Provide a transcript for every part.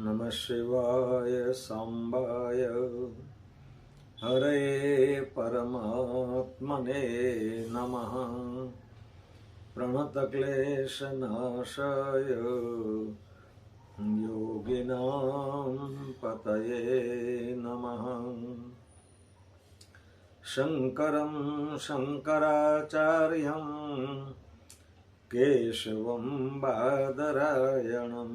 नमः शिवाय सांबाय हरे परमात्मने नमः। प्रणतक्लेशनाशाय योगिनां पतये नमः। शङ्करं शङ्कराचार्यं केशवं बादरायणं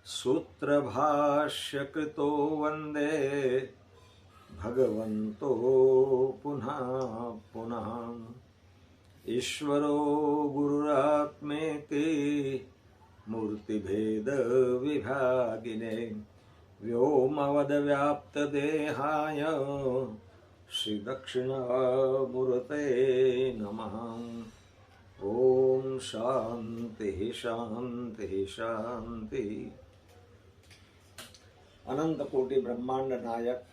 सूत्रभाष्यकृतो वन्दे भगवन्तो पुनः पुनः। ईश्वरो गुरुरात्मेति मूर्तिभेदविभागिने व्योमवद्व्याप्तदेहाय श्रीदक्षिणामूर्ते नमः। ओम शांति शांति शांति। अनंत कोटि ब्रह्मांड नायक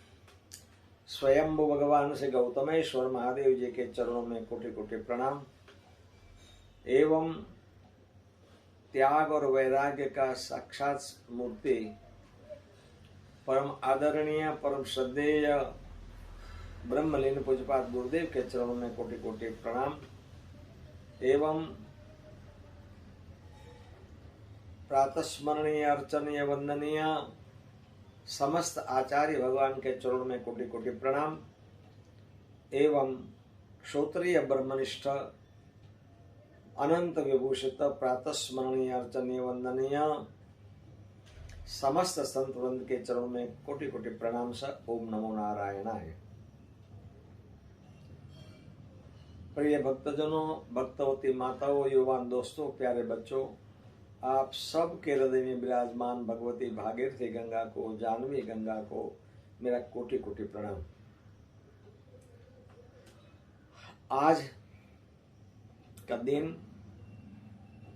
स्वयंभू भगवान से गौतमेश्वर महादेव जी के चरणों में कोटि कोटि प्रणाम एवं त्याग और वैराग्य का साक्षात मूर्ति परम आदरणीय परम श्रद्धेय ब्रह्मलीन पूज्यपाद गुरुदेव के चरणों में कोटि कोटि प्रणाम एवं प्रातस्मरणीय अर्चनीय वंदनीय समस्त आचार्य भगवान के चरणों में कोटि कोटि प्रणाम एवं श्रोत्रिय ब्रह्मनिष्ठ अनंत विभूषित प्रातस्मरणीय अर्चनीय वंदनीय समस्त संत वृंद के चरणों में कोटि कोटि प्रणाम स ओम नमो नारायणाय। प्रिय भक्तजनों, भक्तवती माताओं, युवान दोस्तों, प्यारे बच्चों, आप सब के हृदय में विराजमान भगवती भागीरथी गंगा को, जानवी गंगा को मेरा कोटि कोटि प्रणाम। आज का दिन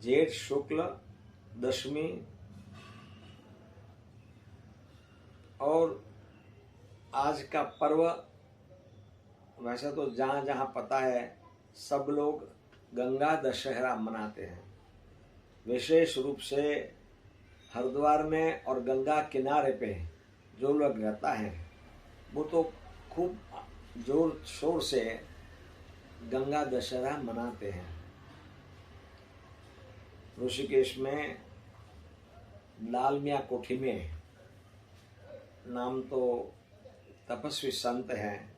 जेठ शुक्ल दशमी और आज का पर्व वैसे तो जहाँ जहाँ पता है सब लोग गंगा दशहरा मनाते हैं। विशेष रूप से हरिद्वार में और गंगा किनारे पे जो लोग रहता है वो तो खूब जोर शोर से गंगा दशहरा मनाते हैं। ऋषिकेश में लाल मियाँ कोठी में नाम तो तपस्वी संत हैं,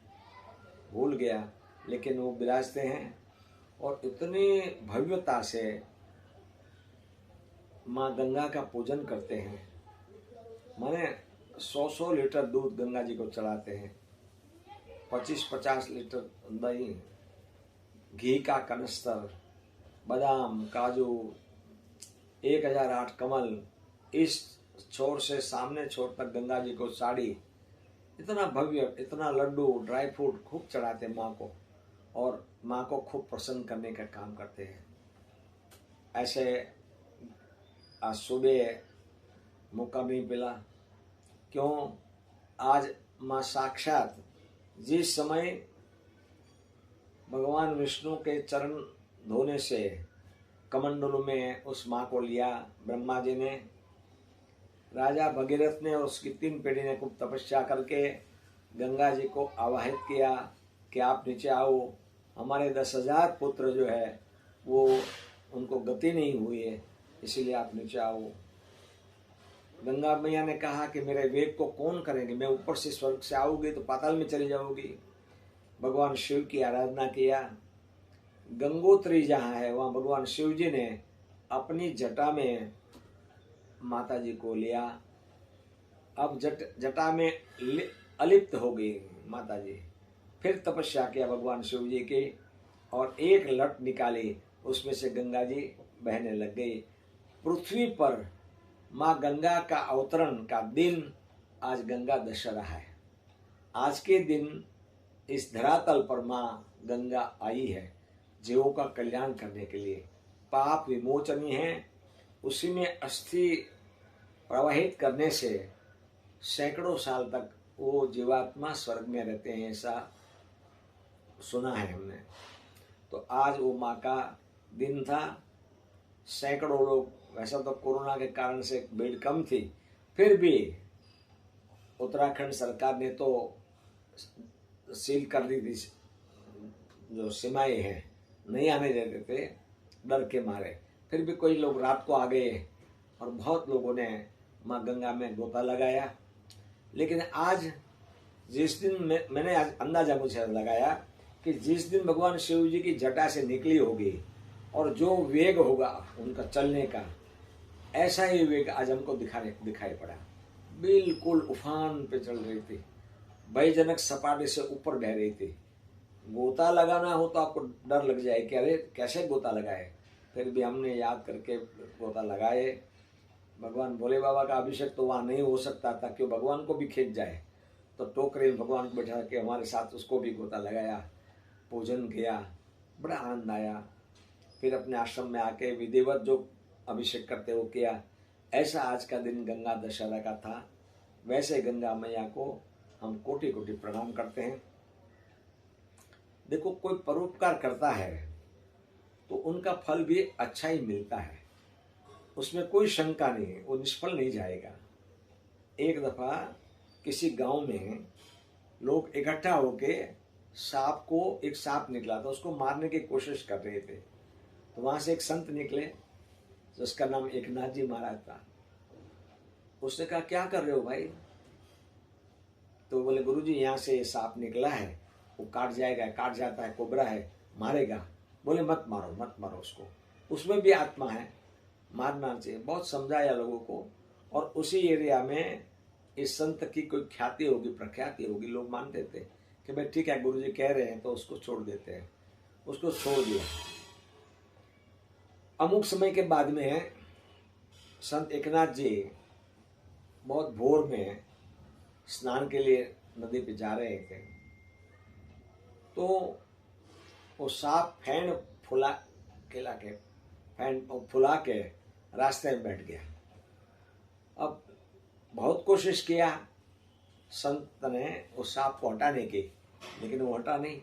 भूल गया, लेकिन वो विराजते हैं और इतनी भव्यता से माँ गंगा का पूजन करते हैं। माने 100 लीटर दूध गंगा जी को चढ़ाते हैं, 25-50 लीटर दही, घी का कनस्तर, बादाम, काजू, 1008 कमल, इस छोर से सामने छोर तक गंगा जी को साड़ी, इतना भव्य, इतना लड्डू, ड्राई फ्रूट खूब चढ़ाते माँ को और माँ को खूब प्रसन्न करने का काम करते हैं। ऐसे आज सुबह मौका नहीं मिला, क्यों? आज माँ साक्षात जिस समय भगवान विष्णु के चरण धोने से कमंडलू में उस माँ को लिया ब्रह्मा जी ने, राजा भगीरथ ने और उसकी 3 पीढ़ी ने खूब तपस्या करके गंगा जी को आवाहित किया कि आप नीचे आओ, हमारे 10,000 पुत्र जो है वो उनको गति नहीं हुई है, इसीलिए आप नीचे आओ। गंगा मैया ने कहा कि मेरे वेग को कौन करेंगे, मैं ऊपर से स्वर्ग से आऊंगी तो पाताल में चली जाऊंगी। भगवान शिव की आराधना किया। गंगोत्री जहाँ है वहाँ भगवान शिव जी ने अपनी जटा में माता जी को लिया। अब जटा में अलिप्त हो गई माता जी। फिर तपस्या किया भगवान शिव जी की और एक लट निकाली, उसमें से गंगा जी बहने लग गई। पृथ्वी पर माँ गंगा का अवतरण का दिन आज गंगा दशहरा है। आज के दिन इस धरातल पर माँ गंगा आई है जीवों का कल्याण करने के लिए। पाप विमोचनी है, उसी में अस्थि प्रवाहित करने से सैकड़ों साल तक वो जीवात्मा स्वर्ग में रहते हैं, ऐसा सुना है हमने। तो आज वो माँ का दिन था। सैकड़ों लोग, वैसा तो कोरोना के कारण से भीड़ कम थी, फिर भी उत्तराखंड सरकार ने तो सील कर दी थी, जो सीमाएं हैं नहीं आने देते थे डर के मारे। फिर भी कोई लोग रात को आ गए और बहुत लोगों ने माँ गंगा में गोता लगाया। लेकिन आज जिस दिन मैंने आज अंदाजा मुझे लगाया कि जिस दिन भगवान शिव जी की जटा से निकली होगी और जो वेग होगा उनका चलने का, ऐसा ही वेग आज हमको दिखाई पड़ा। बिल्कुल उफान पे चल रही थी, भयजनक सपाटे से ऊपर बह रही थी। गोता लगाना हो तो आपको डर लग जाए कि अरे कैसे गोता लगाए, फिर भी हमने याद करके गोता लगाए। भगवान भोले बाबा का अभिषेक तो वहाँ नहीं हो सकता था, क्यों भगवान को भी खींच जाए, तो टोकरे में भगवान को बैठा के हमारे साथ उसको भी गोता लगाया, पूजन किया, बड़ा आनंद आया। फिर अपने आश्रम में आके विधिवत जो अभिषेक करते वो किया। ऐसा आज का दिन गंगा दशहरा का था। वैसे गंगा मैया को हम कोटि कोटि प्रणाम करते हैं। देखो, कोई परोपकार करता है तो उनका फल भी अच्छा ही मिलता है, उसमें कोई शंका नहीं है, वो निष्फल नहीं जाएगा। एक दफा किसी गांव में लोग इकट्ठा होके एक सांप निकला था, उसको मारने की कोशिश कर रहे थे। तो वहां से एक संत निकले जिसका नाम एकनाथ जी महाराज था। उसने कहा, क्या कर रहे हो भाई? तो बोले, गुरुजी यहाँ से सांप निकला है, वो काट जाएगा, काट जाता है, कोबरा है, मारेगा। बोले, मत मारो उसको, उसमें भी आत्मा है, मारना चाहिए। बहुत समझाया लोगों को। और उसी एरिया में इस संत की कोई ख्याति होगी, प्रख्याति होगी, लोग मानते थे कि भाई ठीक है, गुरुजी कह रहे हैं तो उसको छोड़ देते हैं। उसको छोड़ दिया। अमुक समय के बाद में संत एकनाथ जी बहुत भोर में स्नान के लिए नदी पे जा रहे थे, तो वो सांप फुला के रास्ते में बैठ गया। अब बहुत कोशिश किया संत ने उस सांप को हटाने की, लेकिन वो हटा नहीं।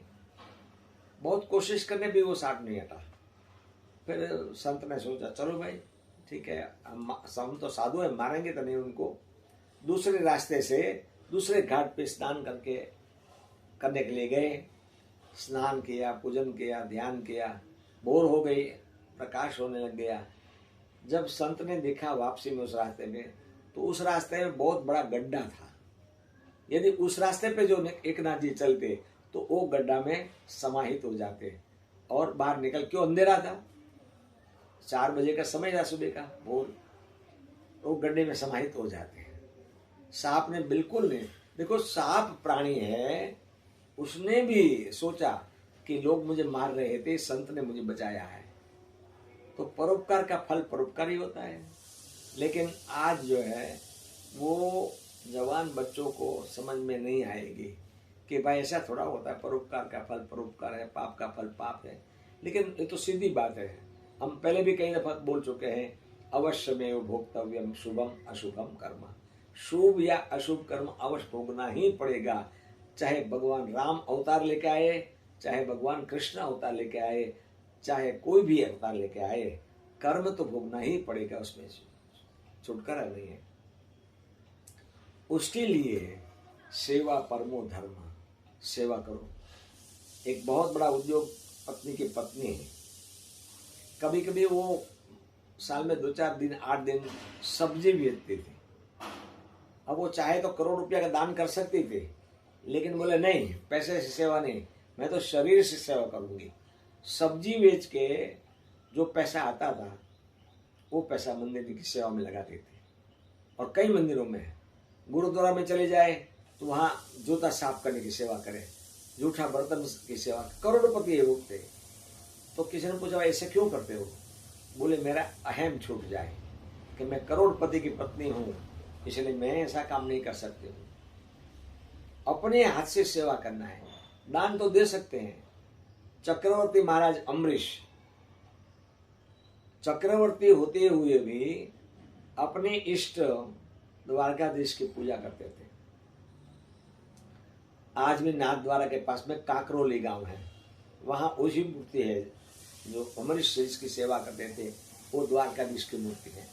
बहुत कोशिश करने भी वो सांप नहीं हटा। फिर संत ने सोचा, चलो भाई ठीक है, हम तो साधु है, मारेंगे तो नहीं उनको। दूसरे रास्ते से दूसरे घाट पे स्नान करने के लिए गए। स्नान किया, पूजन किया, ध्यान किया, भोर हो गई, प्रकाश होने लग गया। जब संत ने देखा वापसी में उस रास्ते में, तो उस रास्ते में बहुत बड़ा गड्ढा था। यदि उस रास्ते पे जो एकनाथ जी चलते तो वो गड्ढा में समाहित हो जाते और बाहर निकल, क्यों अंधेरा था, 4 बजे का समय था सुबह का भोर, वो गड्ढे में समाहित हो जाते हैं। सांप ने बिल्कुल नहीं, देखो सांप प्राणी है, उसने भी सोचा कि लोग मुझे मार रहे थे, संत ने मुझे बचाया है। तो परोपकार का फल परोपकार ही होता है। लेकिन आज जो है वो जवान बच्चों को समझ में नहीं आएगी कि भाई ऐसा थोड़ा होता है, परोपकार का फल परोपकार है, पाप का फल पाप है। लेकिन ये तो सीधी बात है, हम पहले भी कई दफा बोल चुके हैं, अवश्यमेव भोक्तव्यम शुभम अशुभम कर्म। शुभ या अशुभ कर्म अवश्य भोगना ही पड़ेगा। चाहे भगवान राम अवतार लेके आए, चाहे भगवान कृष्ण अवतार लेके आए, चाहे कोई भी अवतार लेके आए, कर्म तो भोगना ही पड़ेगा, उसमें छुटकारा नहीं है। उसके लिए सेवा परमो धर्म, सेवा करो। एक बहुत बड़ा उद्योग पत्नी की पत्नी है, कभी कभी वो साल में 2-4 दिन 8 दिन सब्जी बेचती थी। अब वो चाहे तो करोड़ रुपया का दान कर सकती थी, लेकिन बोले नहीं, पैसे से सेवा नहीं, मैं तो शरीर से सेवा करूंगी। सब्जी बेच के जो पैसा आता था वो पैसा मंदिर की सेवा में लगाती थी। और कई मंदिरों में, गुरुद्वारा में चले जाए तो वहाँ जूता साफ करने की सेवा करे, जूठा बर्तन की सेवा। करोड़पति लोग थे। तो किसी ने पूछा, ऐसे क्यों करते हो? बोले, मेरा अहम छूट जाए कि मैं करोड़पति की पत्नी हूँ, इसलिए मैं ऐसा काम नहीं कर सकती हूँ। अपने हाथ से सेवा करना है। दान तो दे सकते हैं। चक्रवर्ती महाराज अम्बरीश चक्रवर्ती होते हुए भी अपने इष्ट द्वारकाधीश की पूजा करते थे। आज भी नाथ द्वारा के पास में काकरोली गांव है, वहां उसी मूर्ति है जो अम्बरीश की सेवा करते थे, वो द्वारकाधीश की मूर्ति है।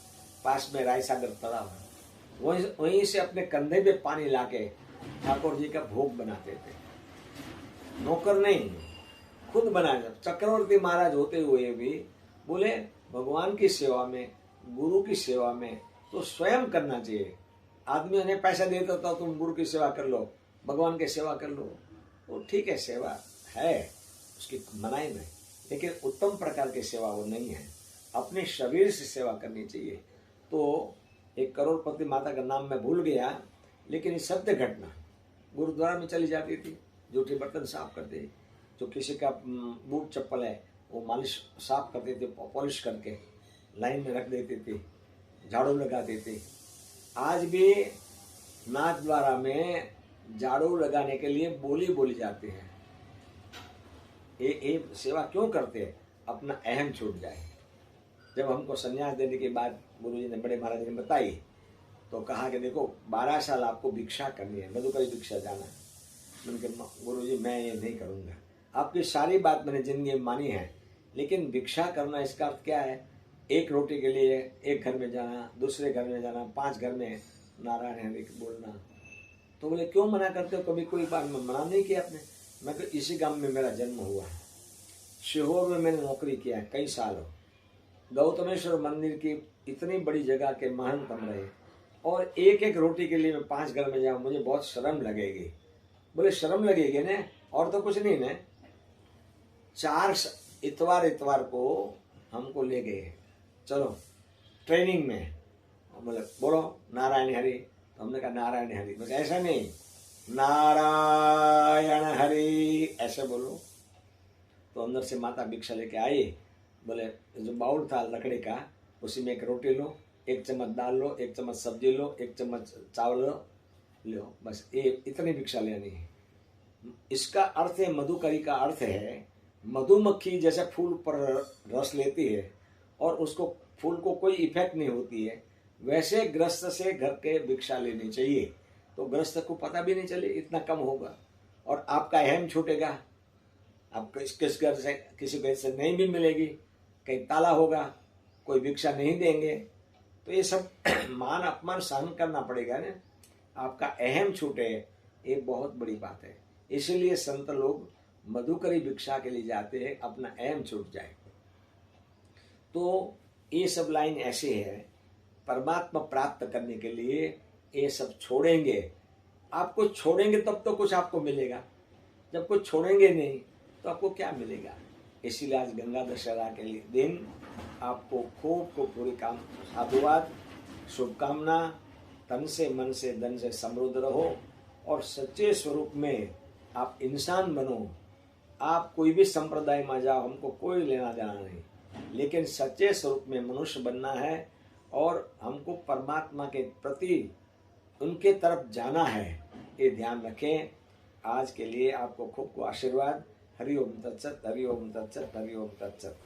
पास में रायसागर तालाब है, वहीं से अपने कंधे पे पानी लाके ठाकुर जी का भोग बनाते थे। नौकर नहीं, खुद बनाया। चक्रवर्ती महाराज होते हुए भी बोले भगवान की सेवा में, गुरु की सेवा में तो स्वयं करना चाहिए। आदमी उन्हें पैसा देता था, तुम गुरु की सेवा कर लो, भगवान की सेवा कर लो, वो ठीक है, सेवा है, उसकी मनाही नहीं, लेकिन उत्तम प्रकार की सेवा वो नहीं है। अपने शरीर से सेवा करनी चाहिए। तो एक करोड़पति माता का नाम मैं भूल गया, लेकिन इस सत्य घटना गुरुद्वारा में चली जाती थी, जूठे बर्तन साफ करते, जो किसी का बूट चप्पल है वो मालिश साफ करते थे, पॉलिश करके लाइन में रख देते थे, झाड़ू लगाते थे। आज भी नाथ द्वारा में झाड़ू लगाने के लिए बोली बोली जाती है। ये सेवा क्यों करते हैं? अपना अहम छूट जाए। जब हमको संन्यास देने के बाद गुरुजी ने, बड़े महाराज ने बताई, तो कहा कि देखो 12 साल आपको भिक्षा करनी है, मधुकरी भिक्षा जाना है। मैंने कहा गुरुजी मैं ये नहीं करूँगा, आपकी सारी बात मैंने जिंदगी में मानी है, लेकिन भिक्षा करना इसका अर्थ क्या है? एक रोटी के लिए एक घर में जाना, दूसरे घर में जाना, 5 घर में नारायण हरि बोलना। तो बोले क्यों मना करते हो? कभी कोई बात मना नहीं किया आपने। मैं तो इसी गांव में मेरा जन्म हुआ है, सीहोर में मैंने नौकरी किया है कई सालों। गौतमेश्वर मंदिर की इतनी बड़ी जगह के महंत हम रहे, और एक एक रोटी के लिए मैं 5 घर में जाऊँ, मुझे बहुत शर्म लगेगी। बोले शर्म लगेगी ने, और तो कुछ नहीं ने। 4 इतवार को हमको ले गए, चलो ट्रेनिंग में। बोले बोलो नारायण हरि, तो हमने कहा नारायण हरि। बस ऐसा नहीं, नारायण हरि ऐसे बोलो। तो अंदर से माता भिक्षा लेके आई। बोले जो बाउल था लकड़ी का, उसी में एक रोटी लो, 1 चम्मच दाल लो, 1 चम्मच सब्जी लो, 1 चम्मच चावल लो, बस ये इतनी भिक्षा लेनी है। इसका अर्थ है, मधुकरी का अर्थ है मधुमक्खी जैसे फूल पर रस लेती है और उसको फूल को कोई इफेक्ट नहीं होती है, वैसे गृहस्थ से घर के भिक्षा लेनी चाहिए। तो गृहस्थ को पता भी नहीं चले इतना कम होगा, और आपका अहम छूटेगा। आप किस घर से, किसी घर से नहीं भी मिलेगी, कहीं ताला होगा, कोई भिक्षा नहीं देंगे, तो ये सब मान अपमान सहन करना पड़ेगा ना। आपका अहम छूटे, ये बहुत बड़ी बात है। इसीलिए संत लोग मधुकरी भिक्षा के लिए जाते हैं, अपना अहम छूट जाए। तो ये सब लाइन ऐसे है, परमात्मा प्राप्त करने के लिए ये सब छोड़ेंगे। आपको छोड़ेंगे तब तो कुछ आपको मिलेगा, जब कुछ छोड़ेंगे नहीं तो आपको क्या मिलेगा। इसीलिए आज गंगा दशहरा के लिए दिन आपको खूब पूरी काम साधुवाद, शुभकामना। तन से मन से धन से समृद्ध रहो और सच्चे स्वरूप में आप इंसान बनो। आप कोई भी संप्रदाय में जाओ, हमको कोई लेना देना नहीं, लेकिन सच्चे स्वरूप में मनुष्य बनना है और हमको परमात्मा के प्रति उनके तरफ जाना है, ये ध्यान रखें। आज के लिए आपको खूब आशीर्वाद। हरि ओम तत्सत, हरि ओम तत्सत, हरि ओम तत्सत।